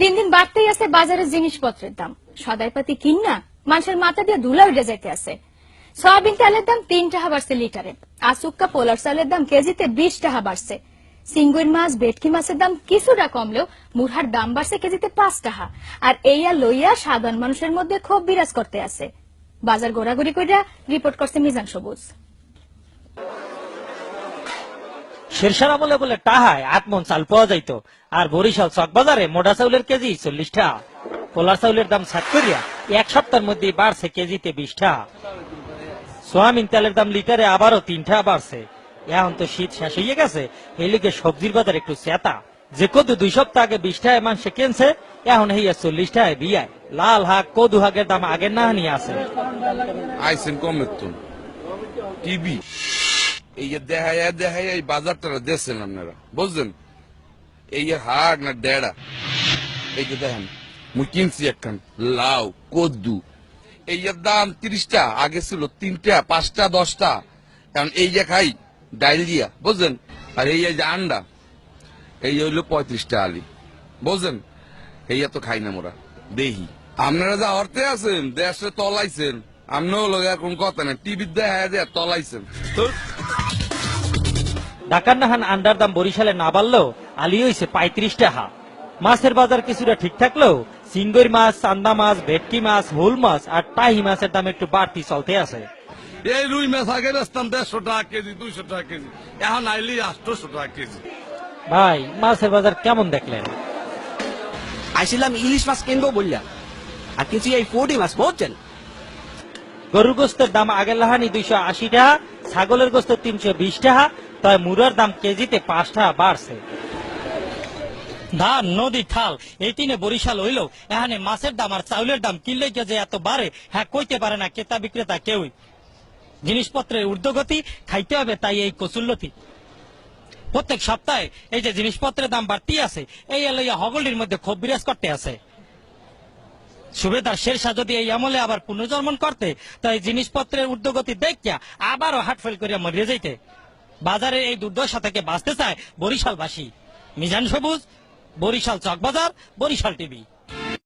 দিন দিন বাড়তেই আছে বাজারের জিনিসপত্রের দাম। সদাইপাতি কিনা মানুষের মাথা দিয়ে ধুলা উঠে যাইতে আছে। সয়াবিন তেলের দাম 3 টাকা বাড়ছে লিটারে। আসুক্কা পোলার চালের দাম কেজিতে 20 টাকা বাড়ছে। সিঙ্গুর মাছ ভেটকি মাছের দাম কিছুটা কমলেও মুরহার দাম বাড়ছে কেজিতে 5 টাকা। আর এইয়া লইয়া সাধারণ মানুষের মধ্যে ক্ষোভ বিরাজ করতে আছে। বাজার ঘোরাঘুরি কইরা রিপোর্ট করছে মিজান সবুজ। শেরশার আমলে বলে টাহায় আটমন চাল পাওয়া যাইত, আর বরিশাল চকবাজারে মোটা চাউলের কেজি 40 টাকা। পোলার চাউলের দাম 60 করিয়া 1 সপ্তাহের মধ্যে বাড়ছে কেজিতে 20 টাকা। সোয়াবিন তেলের দাম লিটারে আবারও 3 টাকা বাড়ছে। এখন তো শীত শেষ হয়ে গেছে, এই লিগে সবজির বাজার একটু চেতা। যে কদু 2 সপ্তাহ আগে 20 টাকায় মানুষে কিনছে, এখন হইয়া 40 টাকায় বিয়ায়। লাল হাক কদু হাগের দাম আগের না নিয়ে আছে। আইসেন কমের তো টিভি এই যে দেখায় এই বাজারটা দেখছেন আপনারা, বুঝলেন? এই যে হাট না ডেড়া, এই যে দেখেন মুই কিনছি একখান লাউ কদ্দু, এই যে দাম 30 টা, আগে ছিল 3 টা 5 টা 10 টা। কারণ এই যে খাই ডাইল দিয়া, বুঝলেন? আর এই যে আন্ডা এই হইলো 35 টা আলি, বুঝলেন? এই তো খাই না মোরা দেহি। আপনারা যা অর্থে আছেন দেশে তলাইছেন, আমরাও লোক এখন কথা না, টিভি দেখা দেয়া তলাইছেন। ঢাকার নাহান আন্ডার দাম বরিশালে না বাড়লেও আলি হইছে 35 টাকা। মাছের বাজার কিছুটা ঠিক থাকলেও সিঙ্গুর মাছ, চান্দা মাছ, ভেটকি মাছ, হুল মাছ আর টাহি মাছের দাম একটু বাড়তি চলতে আছে। এই রুই মাছ আগে বেচতাম 150 টাকা কেজি 200 টাকা কেজি, এখন আইলি 800 টাকা কেজি। ভাই মাছের বাজার কেমন দেখলেন? আইছিলাম ইলিশ মাছ কিনবো বললা, আর কিছু এই 40 মাছ বুঝছেন। গরুর গোস্তের দাম আগের লাহানি 280 টাকা, ছাগলের গোস্ত 320 টাকা, তাই মুরার দাম কেজিতে 5 টাকা বাড়ছে। ধান নদী খাল এই তিনে বরিশাল হইল, এখানে মাছের দাম আর চাউলের দাম কিনলে যে এত বাড়ে হ্যাঁ কইতে পারে না ক্রেতা বিক্রেতা কেউই। জিনিসপত্রের ঊর্ধ্বগতি খাইতে হবে, তাই এই কচুল্লতি। প্রত্যেক সপ্তাহে এই যে জিনিসপত্রের দাম বাড়তি আছে, এই লইয়া হগলির মধ্যে ক্ষোভ বিরাজ করতে আছে। সুবেদার শেরশাহ যদি এই আমলে আবার পুনর্জন্মন করতে, তাই জিনিসপত্রের ঊর্ধ্বগতি দেখিয়া আবারও হাট ফেল করিয়া মরিয়ে যাইতে। বাজারে এই দুর্দশা থেকে বাঁচতে চায় বরিশালবাসী। মিজান সবুজ, বরিশাল চকবাজার, বরিশাল টিভি।